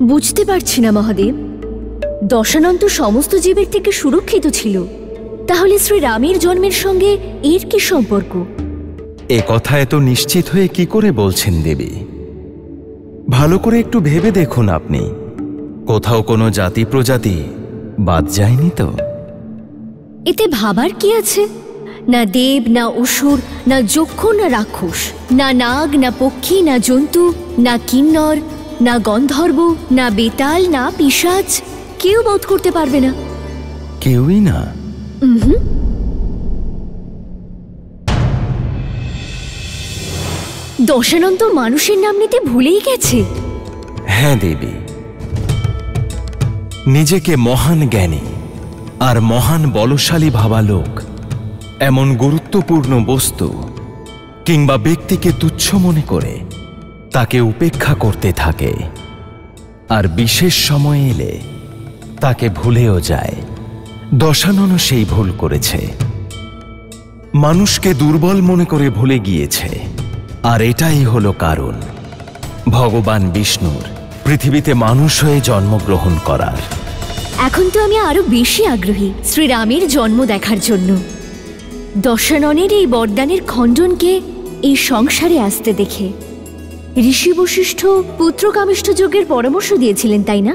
বুঝতে পারছি না মহাদেব, দশানন তো সমস্ত জীবের থেকে সুরক্ষিত ছিল, তাহলে শ্রীরামের জন্মের সঙ্গে এর কি সম্পর্ক? এ কথা এত নিশ্চিত হয়ে কি করে বলছেন দেবী? ভালো করে একটু ভেবে দেখুন আপনি, কোথাও কোনো জাতি প্রজাতি বাদ যায়নি তো? এতে ভাবার কি আছে? না দেব, না অসুর, না যক্ষ, না রাক্ষস, না নাগ, না পক্ষী, না জন্তু, না কিন্নর, না গন্ধর্ব, না বেতাল, না পিশাচ, কেউ বধ করতে পারবে না। কেউই না? দশানন তো মানুষের নাম নিতে ভুলেই গেছে। হ্যাঁ দেবী, নিজেকে মহান জ্ঞানী আর মহান বলশালী ভাবা লোক এমন গুরুত্বপূর্ণ বস্তু কিংবা ব্যক্তিকে তুচ্ছ মনে করে তাকে উপেক্ষা করতে থাকে, আর বিশেষ সময় এলে তাকে ভুলেও যায়। দশাননও সেই ভুল করেছে, মানুষকে দুর্বল মনে করে ভুলে গিয়েছে। আর এটাই হলো কারণ ভগবান বিষ্ণুর পৃথিবীতে মানুষ হয়ে জন্মগ্রহণ করার। এখন তো আমি আরো বেশি আগ্রহী শ্রীরামের জন্ম দেখার জন্য। দশাননের এই বরদানের খণ্ডনকে এই সংসারে আসতে দেখে ঋষি বশিষ্ঠ পুত্রকামিষ্ঠ যজ্ঞের পরামর্শ দিয়েছিলেন, তাই না?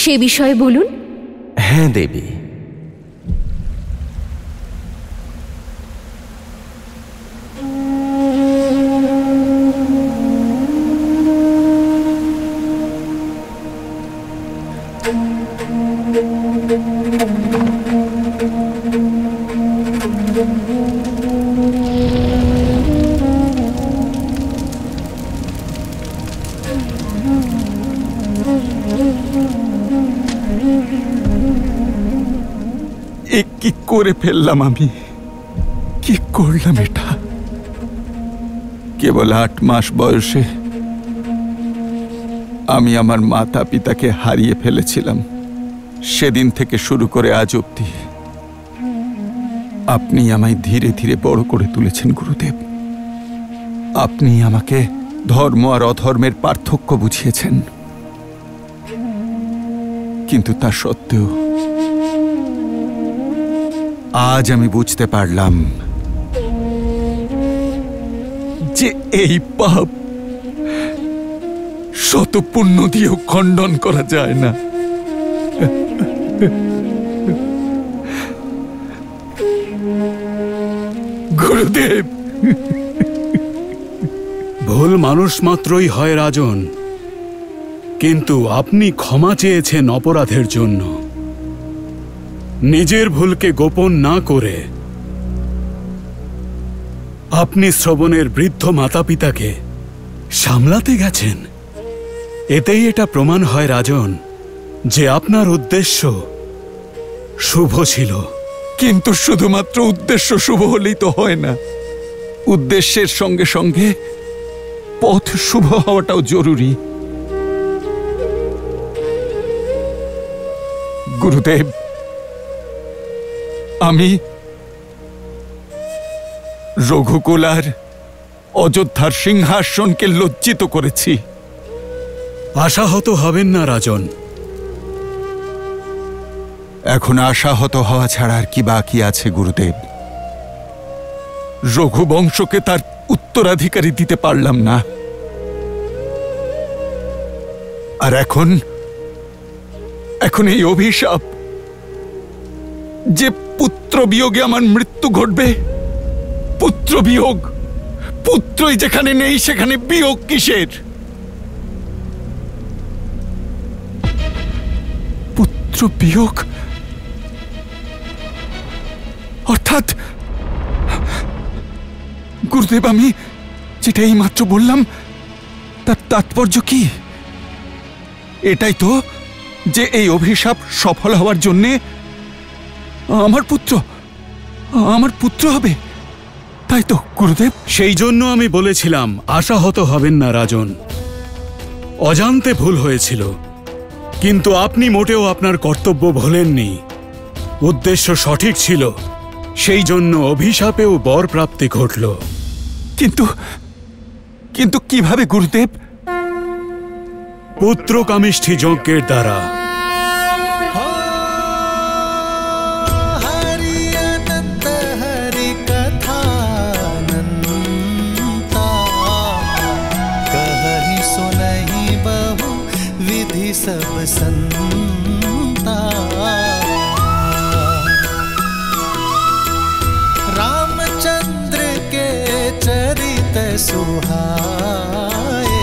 সে বিষয়ে বলুন। হ্যাঁ দেবী, কি করে ফেললাম আমি? কি করলাম এটা? কেবল ৮ মাস বয়সে আমি আমার মাতা পিতাকে হারিয়ে ফেলেছিলাম। সেদিন থেকে শুরু করে আজ অবধি আপনি আমায় ধীরে ধীরে বড় করে তুলেছেন গুরুদেব। আপনি আমাকে ধর্ম আর অধর্মের পার্থক্য বুঝিয়েছেন, কিন্তু তা সত্ত্বেও আজ আমি বুঝতে পারলাম যে এই পাপ শত পুণ্য দিয়েও খণ্ডন করা যায় না। গুরুদেব, ভুল মানুষ মাত্রই হয় রাজন, কিন্তু আপনি ক্ষমা চেয়েছেন অপরাধের জন্য। নিজের ভুলকে গোপন না করে আপনি শ্রবণের বৃদ্ধ মাতা পিতাকে সামলাতে গেছেন। এতেই এটা প্রমাণ হয় রাজন যে আপনার উদ্দেশ্য শুভ ছিল। কিন্তু শুধুমাত্র উদ্দেশ্য শুভ হলেই তো হয় না, উদ্দেশ্যের সঙ্গে সঙ্গে পথ শুভ হওয়াটাও জরুরি। গুরুদেব, আমি রঘুকুল আর অযোধ্যার সিংহাসনকে লজ্জিত করেছি। আশাহত হবেন না রাজন। এখন আশাহত হওয়া ছাড়া আর কি বাকি আছে গুরুদেব? রঘুবংশকে তার উত্তরাধিকারী দিতে পারলাম না, আর এখন এই অভিশাপ যে পুত্র বিয়োগে আমার মৃত্যু ঘটবে। পুত্র বিয়োগ, পুত্রই যেখানে নেই সেখানে বিয়োগ কিসের? পুত্র বিয়োগ অর্থাৎ গুরুদেব, আমি যেটা এই মাত্র বললাম তার তাৎপর্য কি? এটাই তো যে এই অভিশাপ সফল হওয়ার জন্যে আমার পুত্র হবে, তাই তো গুরুদেব? সেই জন্য আমি বলেছিলাম আশাহত হবেন না রাজন। অজান্তে ভুল হয়েছিল, কিন্তু আপনি মোটেও আপনার কর্তব্য ভোলেননি। উদ্দেশ্য সঠিক ছিল, সেই জন্য অভিশাপেও বর প্রাপ্তি ঘটল। কিন্তু কিভাবে গুরুদেব? পুত্র কামিষ্ঠী যজ্ঞের দ্বারা। सब संता रामचंद्र के चरित सुहाए,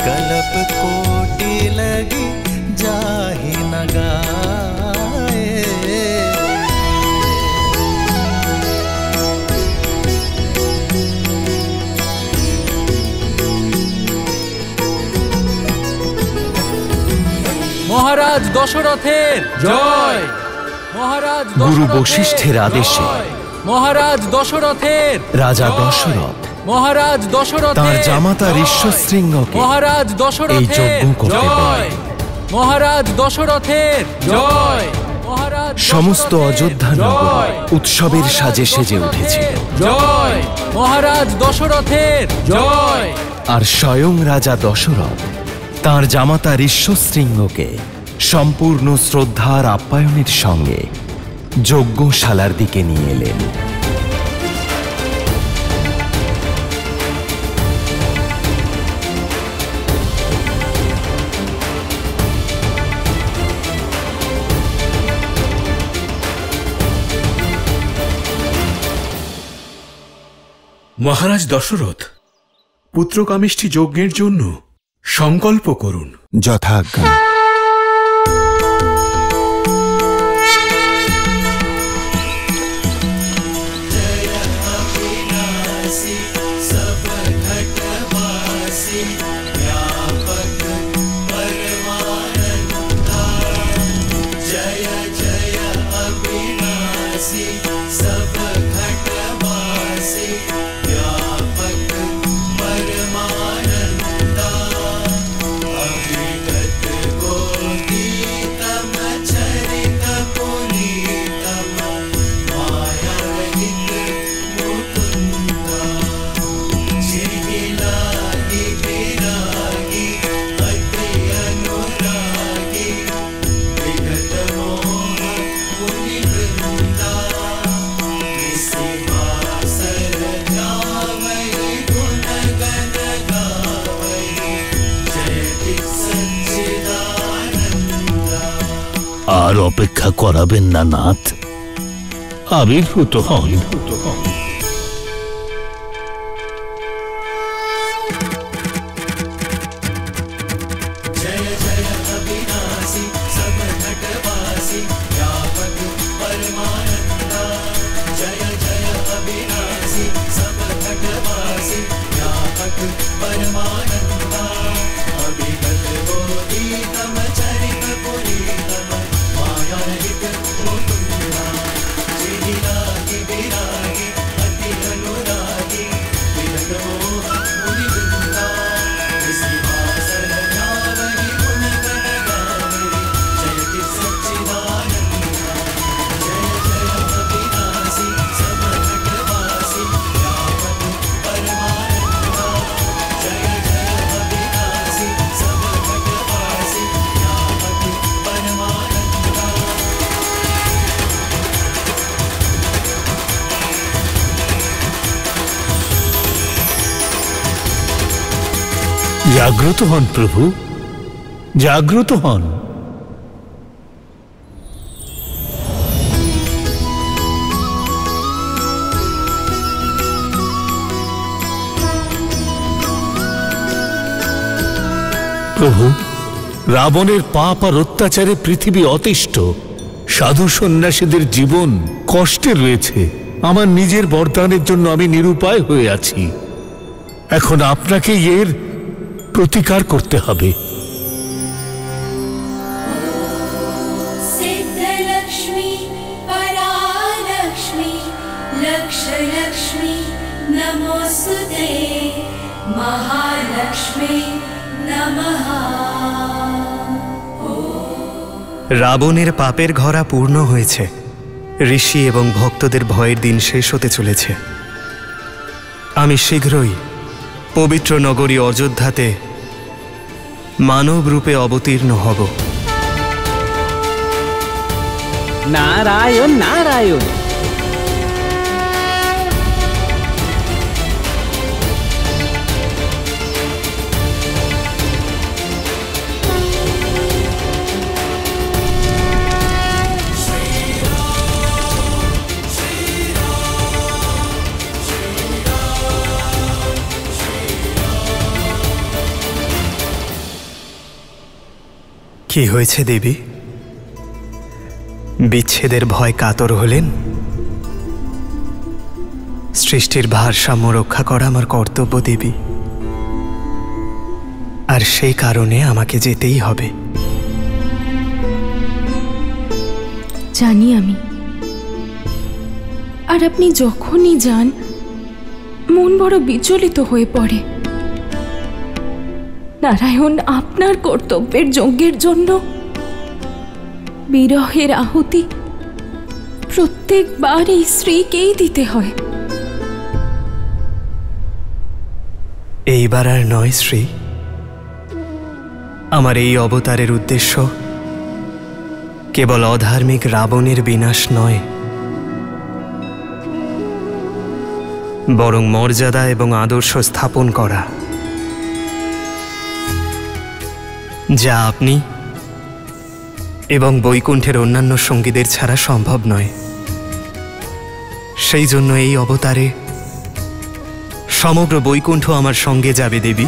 कल्प कोटि लगी जाहि न गाए। মহারাজ দশরথের জয়। মহারাজ গুরু বশিষ্ঠের আদেশে মহারাজ দশরথের রাজা দশরথ মহারাজ দশরথ তার জামাতা ঋষ্যশৃঙ্গকে মহারাজ দশরথ এই যজ্ঞ করতে বলেন। মহারাজ দশরথের জয়। সমস্ত অযোধ্যা নগর উৎসবের সাজে সেজে উঠেছিল। জয় মহারাজ দশরথের জয়। আর স্বয়ং রাজা দশরথ তাঁর জামাতা ঋষ্যশৃঙ্গকে সম্পূর্ণ শ্রদ্ধার আপ্যায়নের সঙ্গে যজ্ঞশালার দিকে নিয়ে এলেন। মহারাজ দশরথ, পুত্রকামিষ্ঠী যজ্ঞের জন্য সংকল্প করুন। যথাজ্ঞা। আর অপেক্ষা করাবেন না নাথ, আবির্ভূত হন। জাগ্রত হন প্রভু, জাগ্রত হন। প্রভু, রাবণের পাপ আর অত্যাচারে পৃথিবী অতিষ্ঠ, সাধু সন্ন্যাসীদের জীবন কষ্টে রয়েছে। আমার নিজের বরদানের জন্য আমি নিরুপায় হয়ে আছি। এখন আপনাকে এর প্রতিকার করতে হবে। সিদ্ধলক্ষ্মী, পরালক্ষ্মী, লক্ষ্মী নমস্তুতে, মহালক্ষ্মী নমঃ। রাবণের পাপের ঘরা পূর্ণ হয়েছে। ঋষি এবং ভক্তদের ভয়ের দিন শেষ হতে চলেছে। আমি শীঘ্রই পবিত্র নগরী অযোধ্যাতে মানব রূপে অবতীর্ণ হব। নারায়ণ নারায়ণ। কি হয়েছে দেবী? বিচ্ছেদের ভয় কাতর হলেন? সৃষ্টির ভারসাম্য রক্ষা করা আমার কর্তব্য দেবী, আর সেই কারণে আমাকে যেতেই হবে। জানি আমি, আর আপনি যখনই যান মন বড় বিচলিত হয়ে পড়ে। নারায়ণ আপনার কর্তব্যের যজ্ঞের জন্য বিরহের আহুতি প্রত্যেকবার এই স্ত্রীকেই দিতে হয়। এইবার আর নয় শ্রী, আমার এই অবতারের উদ্দেশ্য কেবল অধার্মিক রাবণের বিনাশ নয়, বরং মর্যাদা এবং আদর্শ স্থাপন করা, যা আপনি এবং বৈকুণ্ঠের অন্যান্য সঙ্গীদের ছাড়া সম্ভব নয়। সেই জন্য এই অবতারে সমগ্র বৈকুণ্ঠ আমার সঙ্গে যাবে দেবী।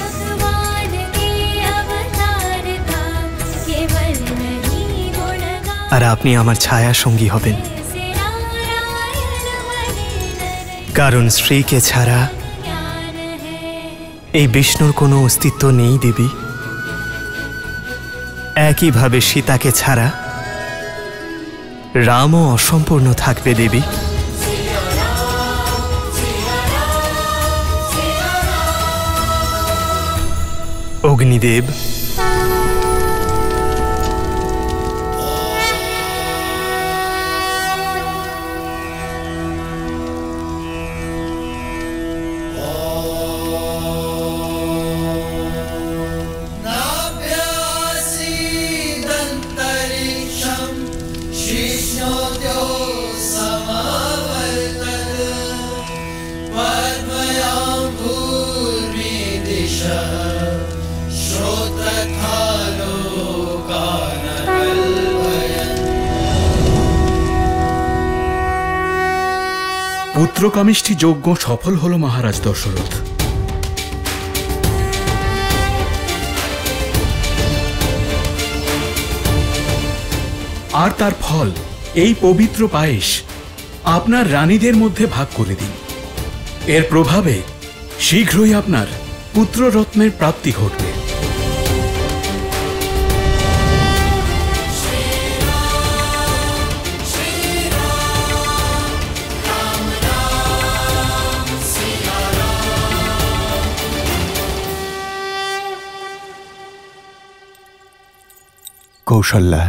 আর আপনি আমার ছায়া সঙ্গী হবেন, কারণ স্ত্রীকে ছাড়া এই বিষ্ণুর কোনো অস্তিত্ব নেই দেবী। একইভাবে সীতাকে ছাড়া রামও অসম্পূর্ণ থাকবে দেবী। অগ্নিদেব, পুত্রকামিষ্ঠি যজ্ঞ সফল হল মহারাজ দশরথ। আর তার ফল এই পবিত্র পায়েস আপনার রানীদের মধ্যে ভাগ করে দিন। এর প্রভাবে শীঘ্রই আপনার পুত্ররত্নের প্রাপ্তি ঘটবে। কৌশল্যা,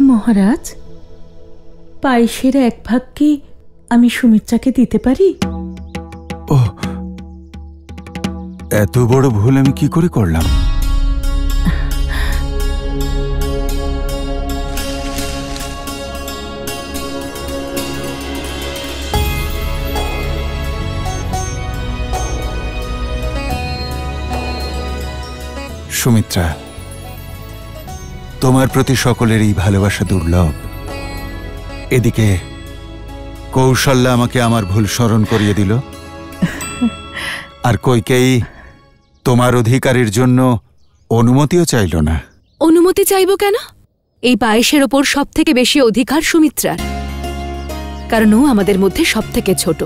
মহারাজ, পায়েসের এক ভাগ কি আমি সুমিত্রাকে দিতে পারি? ও, এত বড় ভুল আমি কি করে করলাম? সুমিত্রা, তোমার প্রতি সকলেরই ভালোবাসা দুর্লভ। এদিকে কৌশল্যা আমাকে আমার ভুল স্মরণ করিয়ে দিল, আর কইকেয়ী তোমার অধিকারের জন্য অনুমতিও চাইল না। অনুমতি চাইব কেন? এই পায়েসের ওপর সব থেকে বেশি অধিকার সুমিত্রার, কারণ ও আমাদের মধ্যে সব থেকে ছোট।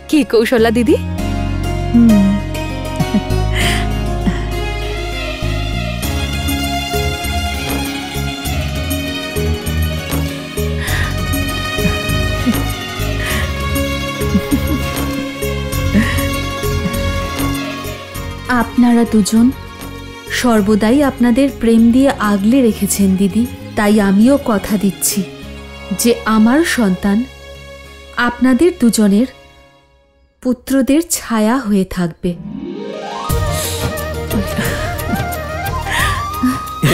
কি কৌশল্যা দিদি? আপনারা দুজন সর্বদাই আপনাদের প্রেম দিয়ে আগলে রেখেছেন দিদি, তাই আমিও কথা দিচ্ছি যে আমার সন্তান আপনাদের দুজনের পুত্রদের ছায়া হয়ে থাকবে।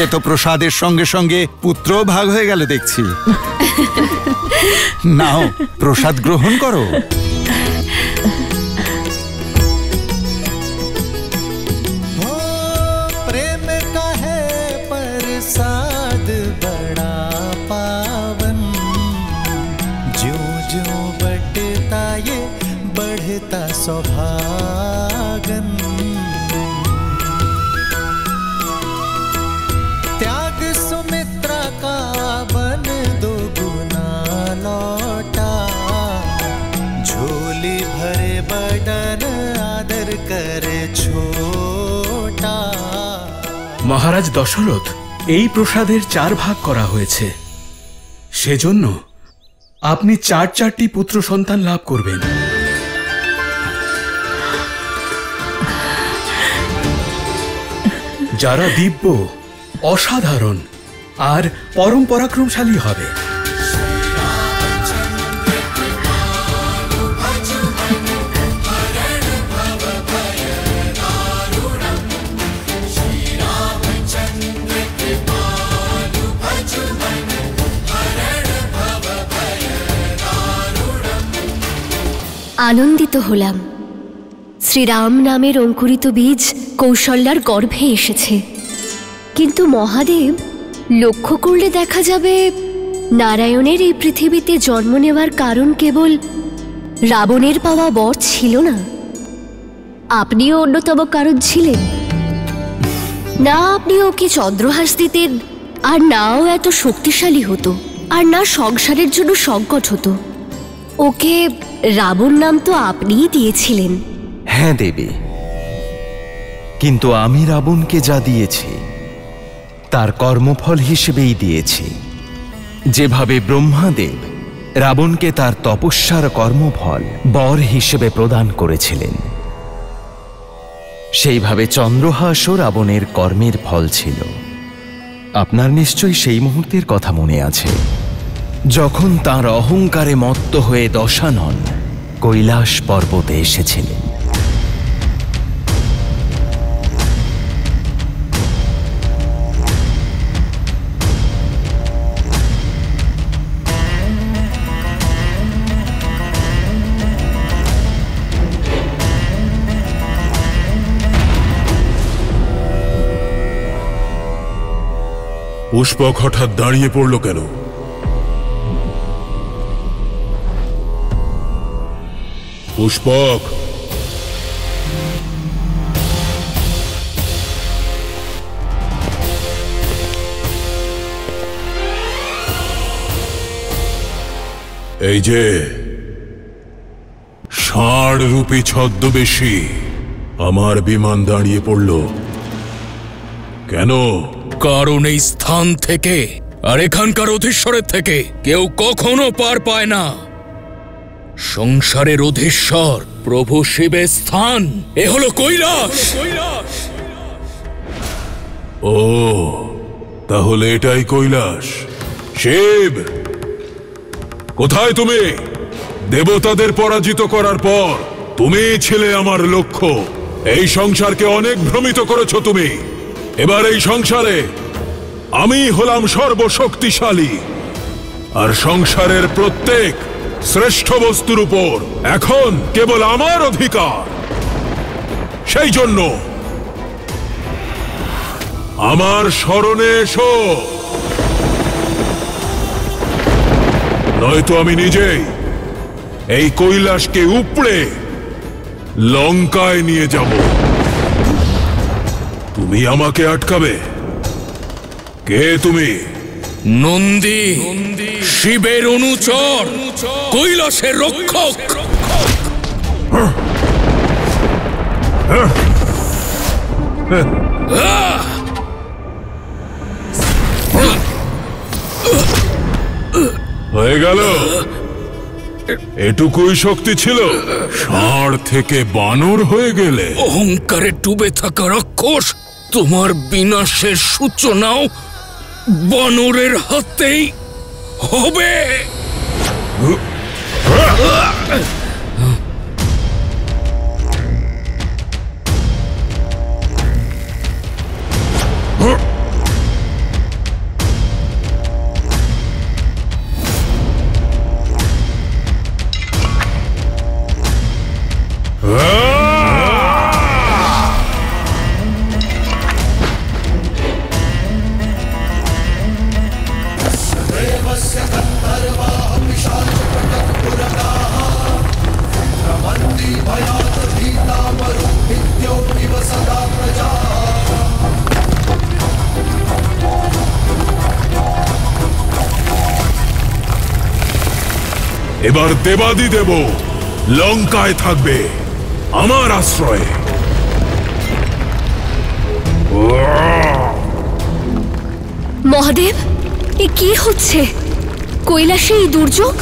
এ তো প্রসাদের সঙ্গে সঙ্গে পুত্র ভাগ হয়ে গেল দেখছি। নাও প্রসাদ গ্রহণ করো। प्रेम का है प्रसाद बड़ा पावन, ज्यों ज्यों बढ़ता ये बढ़ता सौभागन। त्याग सुमित्रा का बन दो गुना लौटा, झोली भरे बदन आदर करे छोटा। মহারাজ দশরথ, এই প্রসাদের 4 ভাগ করা হয়েছে, সেজন্য আপনি 4টি পুত্র সন্তান লাভ করবেন। যারা দিব্য, অসাধারণ আর পরম পরাক্রমশালী হবে। আনন্দিত হলাম। শ্রীরাম নামের অঙ্কুরিত বীজ কৌশল্যার গর্ভে এসেছে, কিন্তু মহাদেব লক্ষ্য করলে দেখা যাবে নারায়ণের এই পৃথিবীতে জন্ম নেওয়ার কারণ কেবল রাবণের পাওয়া বর ছিল না, আপনিও অন্যতম কারণ ছিলেন। না আপনি ওকে চন্দ্রহাস দিতেন, আর নাও এত শক্তিশালী হতো, আর না সংসারের জন্য সংকট হতো। ওকে রাবণ নাম তো আপনিই দিয়েছিলেন। হ্যাঁ দেবী, কিন্তু আমি রাবণকে যা দিয়েছি তার কর্মফল হিসেবেই দিয়েছি। যেভাবে ব্রহ্মাদেব রাবণকে তার তপস্যার কর্মফল বর হিসেবে প্রদান করেছিলেন, সেইভাবে চন্দ্রহাসও রাবণের কর্মের ফল ছিল। আপনার নিশ্চয়ই সেই মুহূর্তের কথা মনে আছে, যখন তাঁর অহংকারে মত্ত হয়ে দশানন কৈলাস পর্বতে এসেছিলেন। পুষ্পক হঠাৎ দাঁড়িয়ে পড়ল কেন? পুষ্পক, এই যে ষাঁড় রূপী ছদ্মবেশী আমার বিমান দাঁড়িয়ে পড়ল কেন? কারণ এই স্থান থেকে আর এখানকার অধীশ্বরের থেকে কেউ কখনো পার পায় না। সংসারের অধীশ্বর প্রভু শিবের স্থান এ হলো কৈলাস। ও, তাহলে এটাই কৈলাস। শিব, কোথায় তুমি? দেবতাদের পরাজিত করার পর তুমি ছিলে আমার লক্ষ্য। এই সংসারকে অনেক ভ্রমিত করেছো তুমি। এবার এই সংসারে আমি হলাম সর্বশক্তিশালী, আর সংসারের প্রত্যেক শ্রেষ্ঠ বস্তুর উপর এখন কেবল আমার অধিকার। সেই জন্য আমার স্মরণে এসো, নয়তো আমি নিজেই এই কৈলাসকে উপড়ে লঙ্কায় নিয়ে যাব। তুমি আমাকে আটকাবে? কে তুমি? নন্দী, শিবের অনুচর, কৈলাসের রক্ষক। হয়ে গেল? এটুকুই শক্তি ছিল? ষাঁড় থেকে বানর হয়ে গেলে? অহংকারে ডুবে থাকা রাক্ষস, তোমার বিনাশের সূচনাও বানরের হাতেই হবে। এবার দেবাদি দেব লঙ্কায় থাকবে আমার আশ্রয়ে। মহাদেব, এ কি হচ্ছে? কৈলাসে এই দুর্যোগ?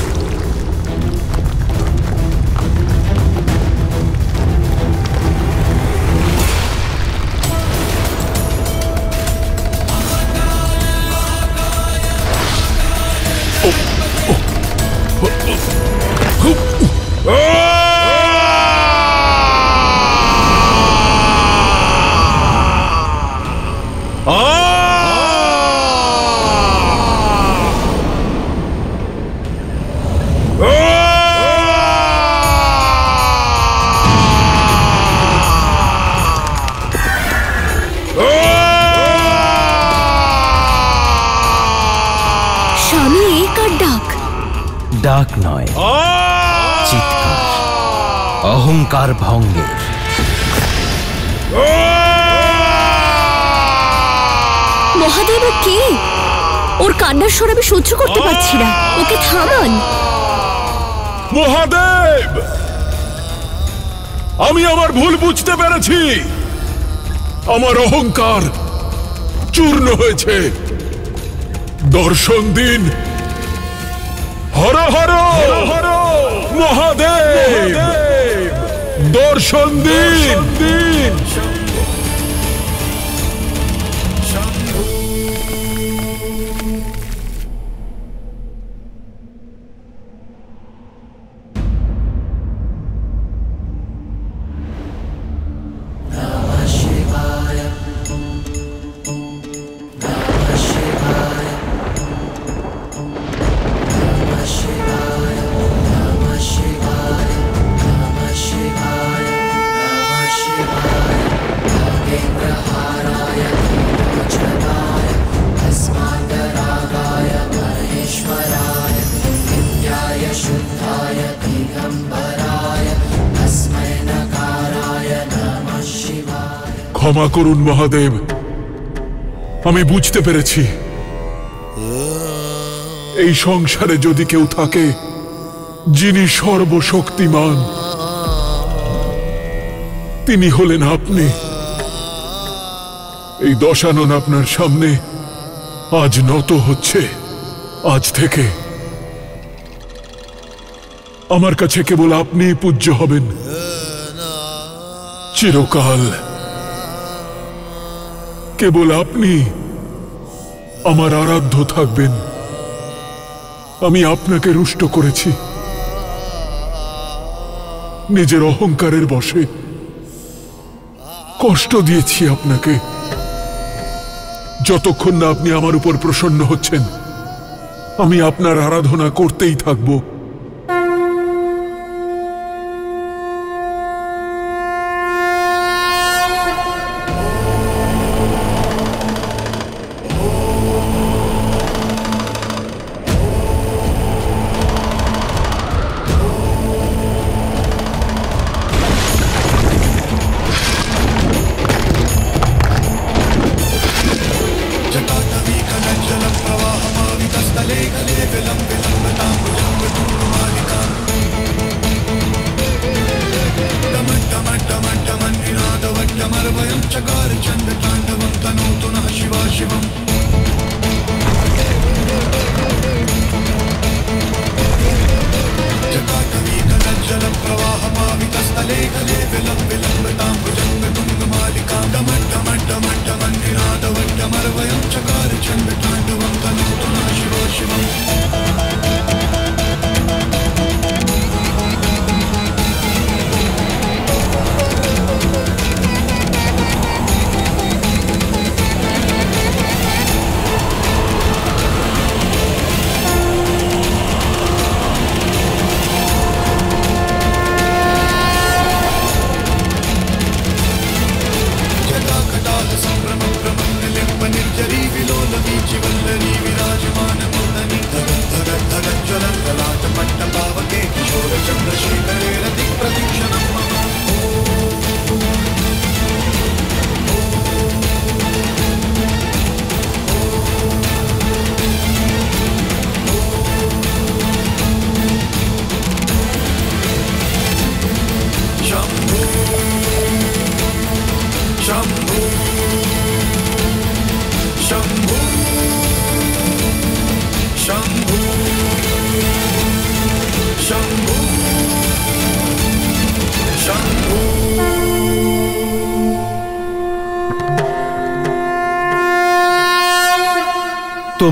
ডাক নয়, চিৎকার, অহংকার ভঙ্গের। মহাদেব, কে? ওর কান্নার স্বর আমি সহ্য করতে পারছি না, ওকে থামান। মহাদেব, আমি আমার ভুল বুঝতে পেরেছি। আমার অহংকার চূর্ণ হয়েছে। দর্শন দিন। হর হর হর মহাদেব, দর্শন দিন। ক্ষমা করুন মহাদেব, আমি বুঝতে পেরেছি এই সংসারে যদি কেউ থাকে যিনি সর্বশক্তিমান, তিনি হলেন আপনি। এই দশানন আপনার সামনে আজ নত হচ্ছে। আজ থেকে আমার কাছে কেবল আপনিই পূজ্য হবেন, চিরকাল। কেবল আপনি আমার আরাধ্য থাকবেন। আমি আপনাকে রুষ্ট করেছি, নিজের অহংকারের বশে কষ্ট দিয়েছি আপনাকে। যতক্ষণ না আপনি আমার উপর প্রসন্ন হচ্ছেন, আমি আপনার আরাধনা করতেই থাকব।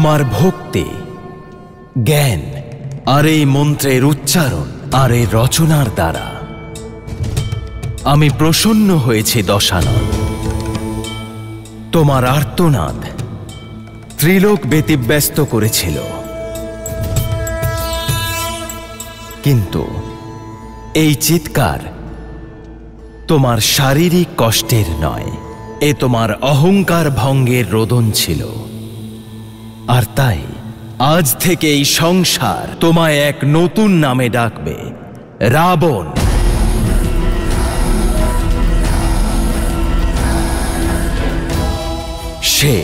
তোমার ভক্তি, জ্ঞান আর এই মন্ত্রের উচ্চারণ আর এই রচনার দ্বারা আমি প্রসন্ন হয়েছি দশানন। তোমার আর্তনাদ ত্রিলোক ব্যতিব্যস্ত করেছিল, কিন্তু এই চিৎকার তোমার শারীরিক কষ্টের নয়, এ তোমার অহংকার ভঙ্গের রোদন ছিল। আর তাই আজ থেকে এই সংসার তোমায় এক নতুন নামে ডাকবে, রাবণ। সে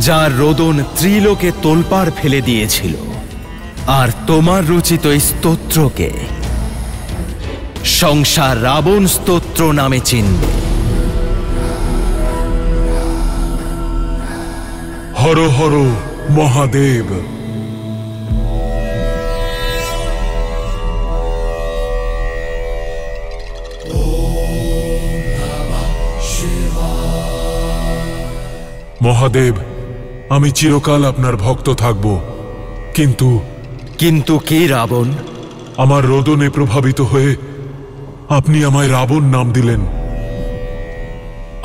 যার রোদন ত্রিলোকে তোলপাড় ফেলে দিয়েছিল, আর তোমার রচিত স্তোত্রকে সংসার রাবণ স্তোত্র নামে চিনবে। হর হর মহাদেব। মহাদেব, আমি চিরকাল আপনার ভক্ত থাকব, কিন্তু কি রাবণ? আমার রোদনে প্রভাবিত হয়ে আপনি আমায় রাবণ নাম দিলেন,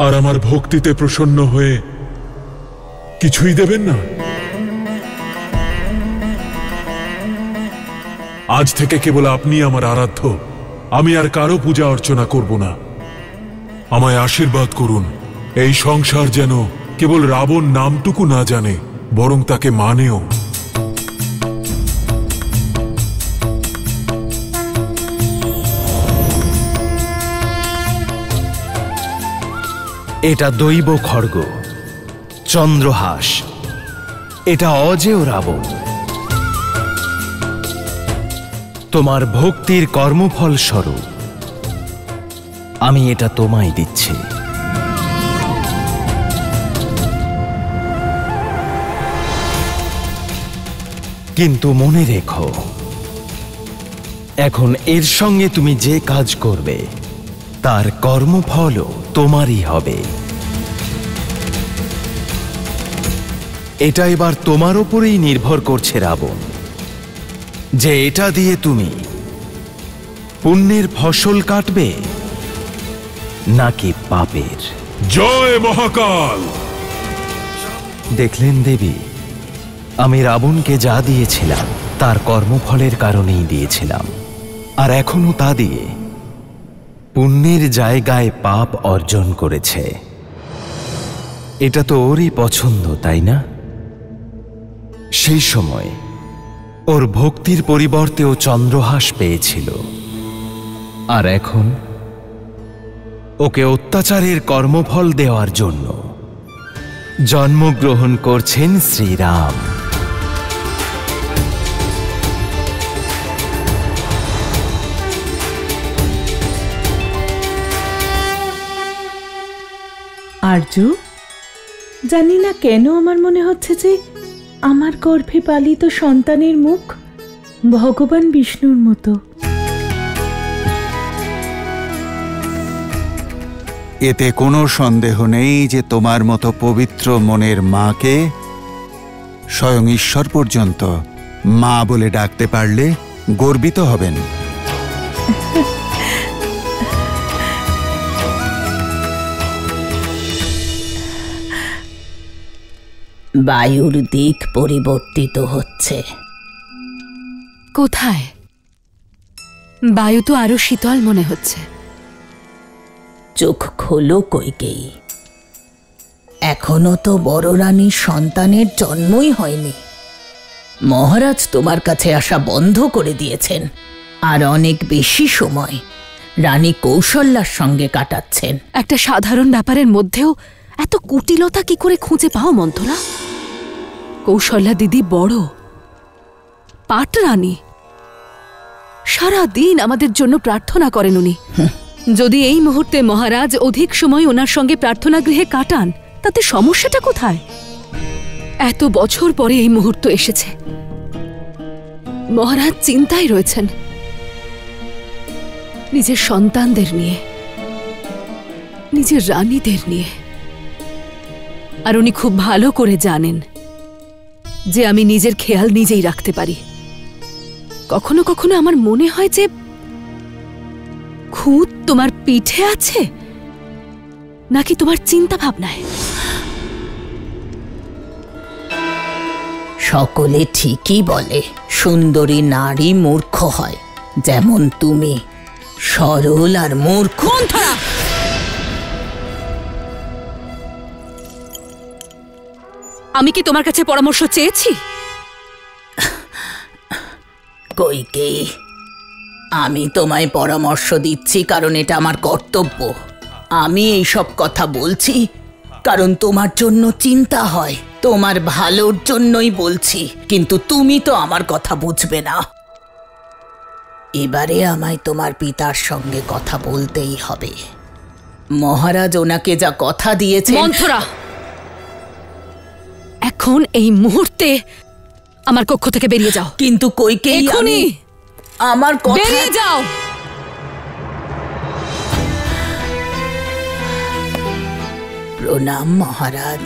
আর আমার ভক্তিতে প্রসন্ন হয়ে কিছুই দেবেন না। আজ থেকে কেবল আপনি আমার আরাধ্য, আমি আর কারো পূজা অর্চনা করব না। আমায় আশীর্বাদ করুন, এই সংসার যেন কেবল রাবণ নামটুকু না জানে, বরং তাকে মানেও। এটা দৈব খড়গ, চন্দ্রহাস, এটা অজেয় রাবণ। তোমার ভক্তির কর্মফল স্বরূপ আমি এটা তোমায় দিচ্ছি। কিন্তু মনে রেখো, এখন এর সঙ্গে তুমি যে কাজ করবে তার কর্মফলও তোমারই হবে। এটা এবার তোমার উপরেই নির্ভর করছে রাবণ, যে এটা দিয়ে তুমি পুণ্যের ফসল কাটবে নাকি পাপের। জয় মহাকাল। দেখলেন দেবী, আমি রাবণকে যা দিয়েছিলাম তার কর্মফলের কারণেই দিয়েছিলাম, আর এখনো তা দিয়ে পুণ্যের জায়গায় পাপ অর্জন করেছে। এটা তো ওরই পছন্দ, তাই না? সেই সময় ওর ভক্তির পরিবর্তে ও চন্দ্রহাস পেয়েছিল, আর এখন ওকে অত্যাচারের কর্মফল দেওয়ার জন্য জন্মগ্রহণ করছেন শ্রীরাম। আরজু, জানি না কেন আমার মনে হচ্ছে যে আমার গর্ভে পালিত সন্তানের মুখ ভগবান বিষ্ণুর মতো। এতে কোনো সন্দেহ নেই যে তোমার মতো পবিত্র মনের মাকে স্বয়ং ঈশ্বর পর্যন্ত মা বলে ডাকতে পারলে গর্বিত হবেন। বায়ুর দিক পরিবর্তিত হচ্ছে। কোথায়? বায়ু তো আরো শীতল মনে হচ্ছে। চোখ খোলো কইকেয়ী, এখনো তো বড় রানীর সন্তানের জন্মই হয়নি। মহারাজ তোমার কাছে আসা বন্ধ করে দিয়েছেন, আর অনেক বেশি সময় রানী কৌশল্যার সঙ্গে কাটাচ্ছেন। একটা সাধারণ ব্যাপারের মধ্যেও এত কুটিলতা কি করে খুঁজে পাও মন্থরা? কৌশল্যা দিদি বড় পাট রানী, সারা দিন আমাদের জন্য প্রার্থনা করেন উনি। যদি এই মুহূর্তে মহারাজ অধিক সময় ওনার সঙ্গে প্রার্থনা গৃহে কাটান, তাতে সমস্যাটা কোথায়? এত বছর পরে এই মুহূর্ত এসেছে। মহারাজ চিন্তায় রয়েছেন নিজের সন্তানদের নিয়ে, নিজের রানীদের নিয়ে। আর উনি খুব ভালো করে জানেন যে আমি নিজের খেয়াল নিজেই রাখতে পারি। কখনো কখনো আমার মনে হয় যে খুঁত তোমার পিঠে আছে নাকি তোমার চিন্তা ভাবনায়। সকলে ঠিকই বলে, সুন্দরী নারী মূর্খ হয়, যেমন তুমি সরল আর মূর্খ। আমি কি তোমার কাছে পরামর্শ চেয়েছি? কইকেয়ী, আমি তোমায় পরামর্শ দিচ্ছি কারণ এটা আমার কর্তব্য। আমি এই সব কথা বলছি কারণ তোমার জন্য চিন্তা হয়, তোমার ভালোর জন্যই বলছি। কিন্তু তুমি তো আমার কথা বুঝবে না। এবারে আমায় তোমার পিতার সঙ্গে কথা বলতেই হবে। মহারাজ ওনাকে যা কথা দিয়েছেন। মন্থরা, এখন এই মুহূর্তে আমার কক্ষ থেকে বেরিয়ে যাও। কিন্তু কইকেয়ী, এখনই আমার কথা বেরিয়ে যাও। প্রণাম মহারাজ।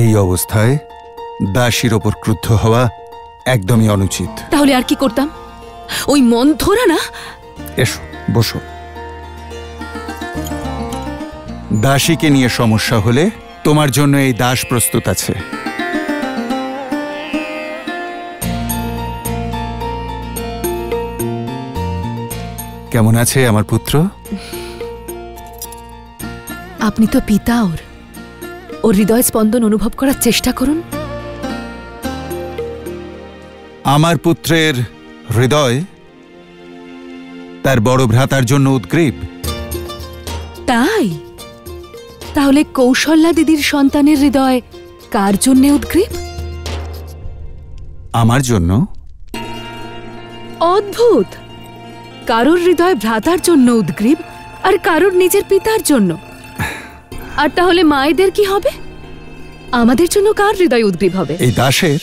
এই অবস্থায় দাসীর ওপর ক্রুদ্ধ হওয়া একদমই অনুচিত। তাহলে আর কি করতাম? ওই মন্থরা না। এসো, বসো। দাসীকে নিয়ে সমস্যা হলে তোমার জন্য এই দাস প্রস্তুত আছে। কেমন আছে আমার পুত্র? আপনি তো পিতা, ওর হৃদয় স্পন্দন অনুভব করার চেষ্টা করুন। আমার পুত্রের হৃদয় তার বড় ভ্রাতার জন্য উদ্গ্রীব। তাই তাহলে কৌশল্যা দিদির সন্তানের হৃদয় কার জন্য উদ্গ্রীব? আমার জন্য। অদ্ভুত, কারোর হৃদয় ভ্রাতার জন্য উদ্গ্রীব আর কারোর নিজের পিতার জন্য। আর তাহলে মায়েদের কি হবে? আমাদের জন্য কার হৃদয় উদ্গ্রীব হবে? এই দাসের।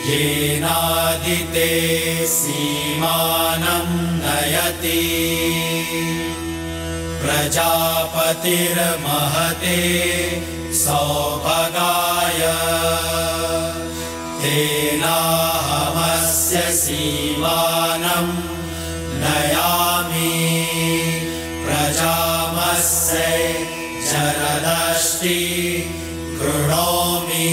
येनादिते सीमानं नयति प्रजापतिर्महते सौभगाय तेनाहमस्य सीमानं नयामि प्रजामस्य जरदष्टि गृह्णामि।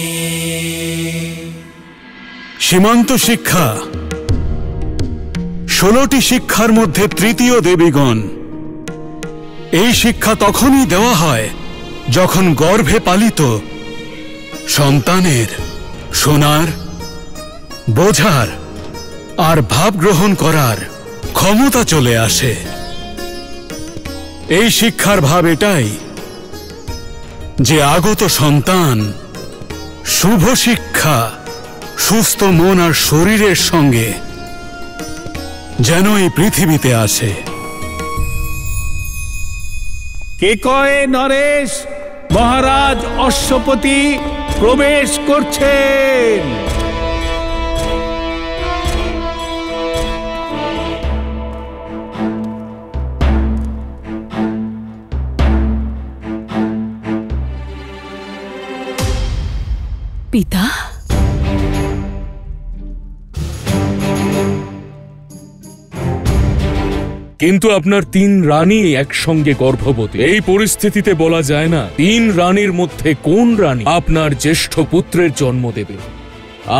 সীমান্ত শিক্ষা 16টি শিক্ষার মধ্যে তৃতীয় দেবীগণ। এই শিক্ষা তখনই দেওয়া হয় যখন গর্ভে পালিত সন্তানের শোনার, বোঝার আর ভাব গ্রহণ করার ক্ষমতা চলে আসে। এই শিক্ষার ভাব এটাই যে আগত সন্তান শুভ শিক্ষা, সুস্থ মন আর শরীরের সঙ্গে যেন এই পৃথিবীতে আসে। কে কয়ে নরেশ, মহারাজ অশ্বপতি প্রবেশ করছেন। পিতা, কিন্তু আপনার 3 রানী একসঙ্গে গর্ভবতী। এই পরিস্থিতিতে বলা যায় না 3 রানীর মধ্যে কোন রানী আপনার জ্যেষ্ঠ পুত্রের জন্ম দেবে।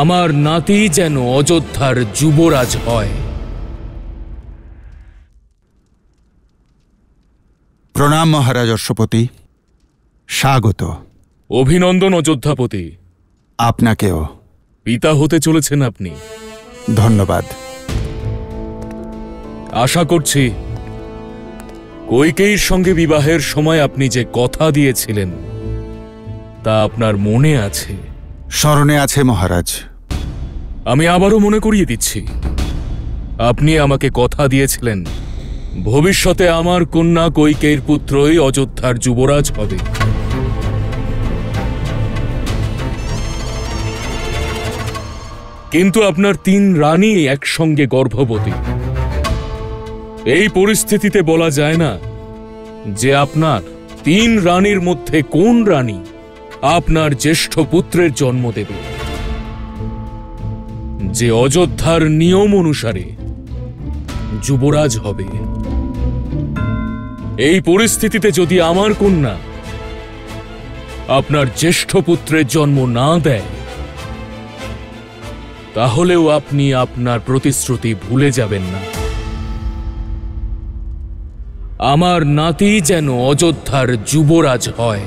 আমার নাতি যেন অযোধ্যার যুবরাজ হয়। প্রণাম মহারাজ অশ্বপতি, স্বাগত। অভিনন্দন অযোধ্যাপতি। আপনাকেও। পিতা হতে চলেছেন আপনি। ধন্যবাদ। আশা করছি কইকেয়ীর সঙ্গে বিবাহের সময় আপনি যে কথা দিয়েছিলেন তা আপনার মনে আছে। স্মরণে আছে মহারাজ। আমি আবারও মনে করিয়ে দিচ্ছি, আপনি আমাকে কথা দিয়েছিলেন ভবিষ্যতে আমার কন্যা কইকেয়ীর পুত্রই অযোধ্যার যুবরাজ হবে। কিন্তু আপনার 3 রানী একসঙ্গে গর্ভবতী। এই পরিস্থিতিতে বলা যায় না যে আপনার 3 রানীর মধ্যে কোন রানী আপনার জ্যেষ্ঠ পুত্রের জন্ম দেবে, যে অযোধ্যার নিয়ম অনুসারে যুবরাজ হবে। এই পরিস্থিতিতে যদি আমার কন্যা আপনার জ্যেষ্ঠ পুত্রের জন্ম না দেয়, তাহলেও আপনি আপনার প্রতিশ্রুতি ভুলে যাবেন না। আমার নাতি যেন অযোধ্যার যুবরাজ হয়।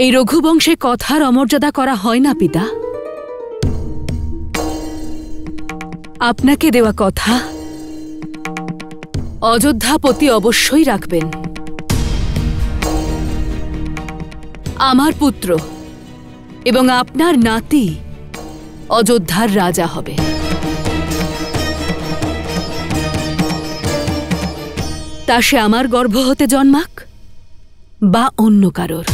এই রঘুবংশে কথার অমর্যাদা করা হয় না পিতা। আপনাকে দেওয়া কথা অযোধ্যাপতি অবশ্যই রাখবেন। আমার পুত্র এবং আপনার নাতি অযোধ্যার রাজা হবে। তা সে আমার গর্ভ হতে জন্মাক বা অন্য কারোর।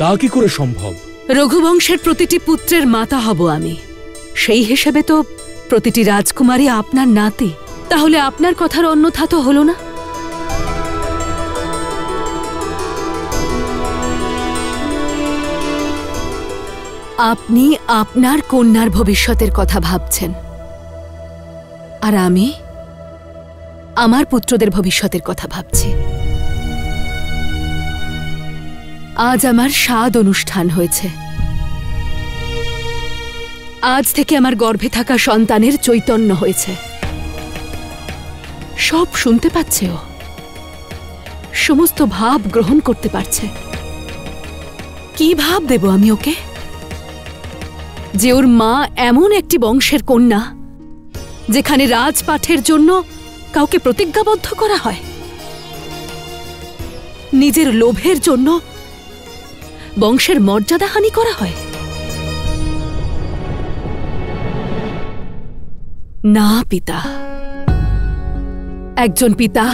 তা কি করে সম্ভব? রঘুবংশের প্রতিটি পুত্রের মাতা হব আমি। সেই হিসেবে তো প্রতিটি রাজকুমারী আপনার নাতি। তাহলে আপনার কথার অন্যথা তো হলো না। আপনি আপনার কন্যার ভবিষ্যতের কথা ভাবছেন, আর আমি আমার পুত্রদের ভবিষ্যতের কথা ভাবছি। আজ আমার সাদ অনুষ্ঠান হয়েছে। আজ থেকে আমার গর্ভে থাকা সন্তানের চৈতন্য হয়েছে। সব শুনতে পাচ্ছে ও, সমস্ত ভাব গ্রহণ করতে পারছে। কি ভাব দেব আমি ওকে যে ওর মা এমন একটি বংশের কন্যা যেখানে রাজপাঠের জন্য কাউকে প্রতিজ্ঞাবদ্ধ করা হয়, নিজের লোভের জন্য বংশের মর্যাদাহানি করা হয়? না পিতা, একজন পিতা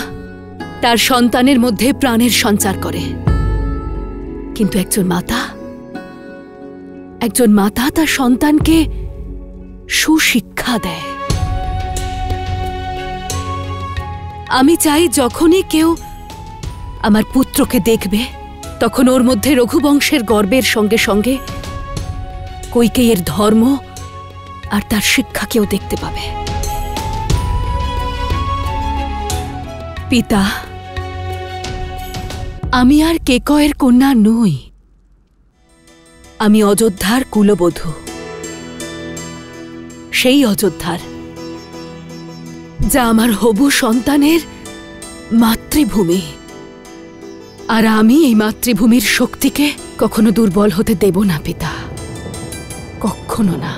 তার সন্তানের মধ্যে প্রাণের সঞ্চার করে, কিন্তু একজন মাতা তার সন্তানকে সুশিক্ষা দেয়। আমি চাই যখনই কেউ আমার পুত্রকে দেখবে তখন ওর মধ্যে রঘুবংশের গর্বের সঙ্গে সঙ্গে কইকেয়ীর ধর্ম আর তার শিক্ষাকেও দেখতে পাবে। পিতা, আমি আর কেকয়ের কন্যা নই, আমি অযোধ্যার কুলবধূ। সেই অযোধ্যার যা আমার হবু সন্তানের মাতৃভূমি। আর আমি এই মাতৃভূমির শক্তিকে কখনো দুর্বল হতে দেব না পিতা, কখনো না।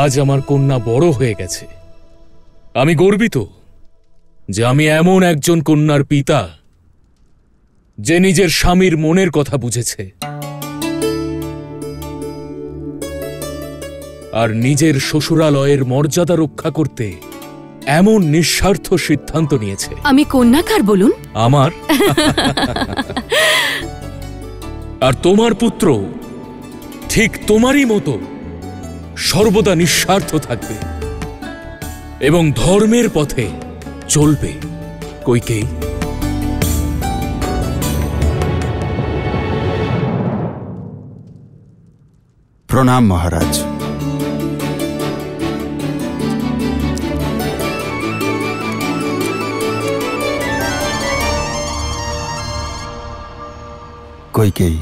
আজ আমার কন্যা বড় হয়ে গেছে। আমি গর্বিত যে আমি এমন একজন কন্যার পিতা যে নিজের স্বামীর মনের কথা বুঝেছে আর নিজের শ্বশুরালয়ের মর্যাদা রক্ষা করতে এমন নিঃস্বার্থ সিদ্ধান্ত নিয়েছে। আমি কন্যাকার বলুন। আমার আর তোমার পুত্র ঠিক তোমারই মতো সর্বদা নিঃস্বার্থ থাকবে। এবং ধর্মের পথে চলবে কইকেয়ী। প্রণাম মহারাজ। কইকেয়ী,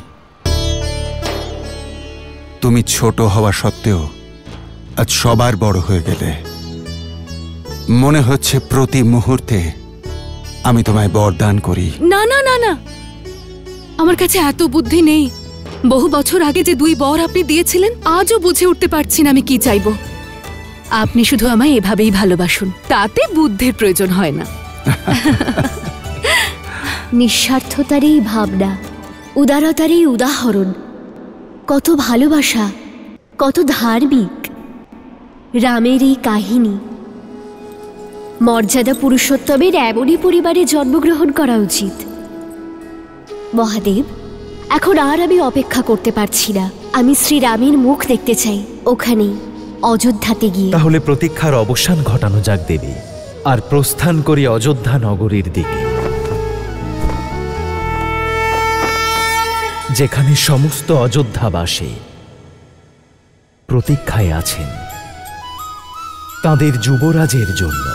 তুমি ছোট হওয়া সত্ত্বেও আজ সবার বড় হয়ে গেলে। মনে হচ্ছে প্রতি মুহূর্তে আমি তোমায় বরদান করি। না না না না, আমার কাছে এত বুদ্ধি নেই। বহু বছর আগে যে 2 বর আপনি দিয়েছিলেন, আজও বুঝে উঠতে পারছি না আমি কি চাইব। আপনি শুধু আমায় এভাবেই ভালোবাসুন, তাতে বুদ্ধির প্রয়োজন হয় না। নিঃস্বার্থতারই ভাবনা, উদারতারই উদাহরণ, কত ভালোবাসা, কত ধার্মিক রামের এই কাহিনী। মর্যাদা পুরুষোত্তমের এমনই পরিবারে জন্মগ্রহণ করা উচিত। মহাদেব, এখন আর আমি অপেক্ষা করতে পারছি না। আমি শ্রীরামের মুখ দেখতে চাই, ওখানেই অযোধ্যাতে গিয়ে। তাহলে প্রতীক্ষার অবসান ঘটানো যাক দেবী, আর প্রস্থান করি অযোধ্যা নগরীর দিকে, যেখানে সমস্ত অযোধ্যাবাসী প্রতীক্ষায় আছেন তাদের যুবরাজের জন্য।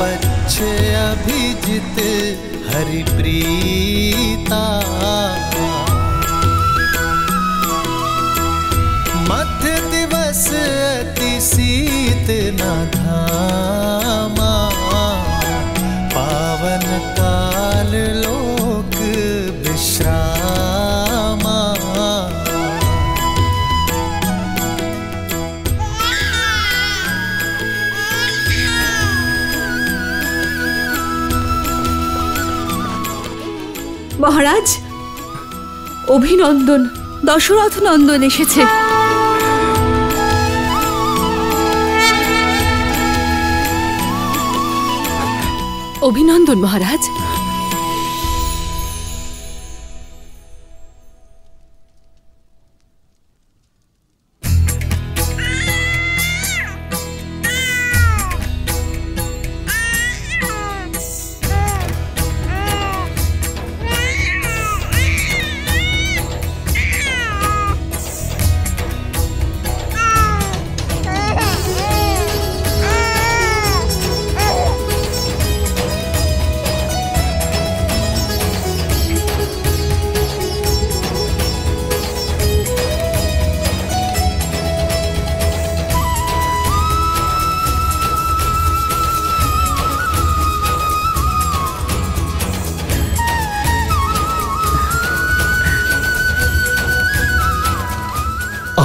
पक्ष अभिजित हरिप्रीता, मध्य दिवस अति शीत न धामा, पावन काल लोक विश्रामा। মহারাজ, অভিনন্দন, দশরথ নন্দন এসেছে। অভিনন্দন মহারাজ।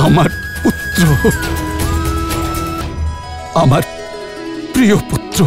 আমার পুত্র, আমার প্রিয় পুত্র,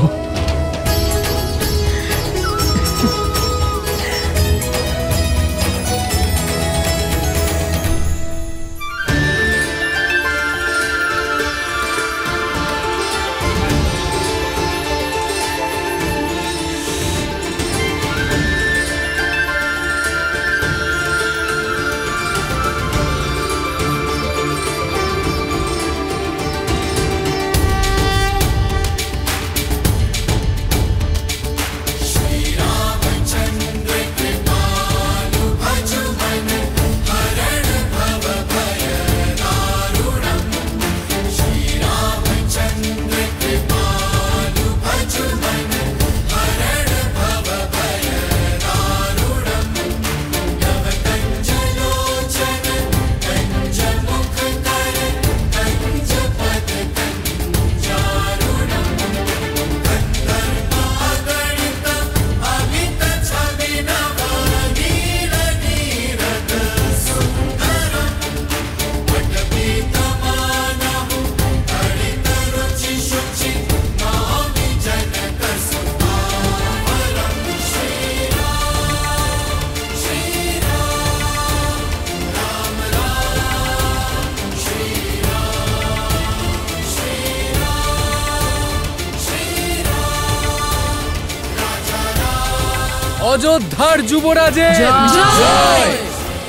অযোধ্যার যুবরাজের জয়!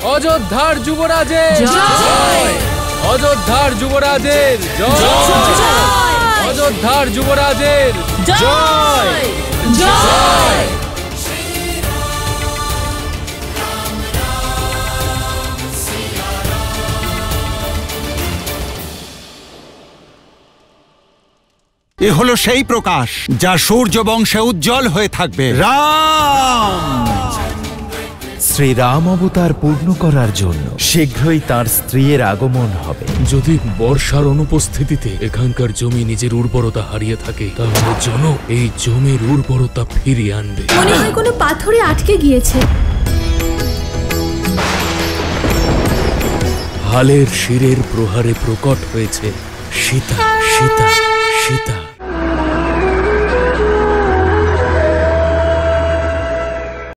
অযোধ্যার যুবরাজের জয়! অযোধ্যার যুবরাজের জয়! অযোধ্যার যুবরাজের জয়! জয়! এ হলো সেই প্রকাশ যা সূর্য বংশে উজ্জ্বল হয়ে থাকবে। রাম! শ্রীরাম অবতার পূর্ণ করার জন্য শীঘ্রই তার স্ত্রীর আগমন হবে। যদি বর্ষার অনুপস্থিতিতে এখানকার জমি নিজের উর্বরতা হারিয়ে থাকে, তাহলে জনক এই জমির উর্বরতা ফিরিয়ে আনবে। মনে হয় কোনো পাথরে আটকে গিয়েছে। হালের শিরের প্রহারে প্রকট হয়েছে সীতা। সীতা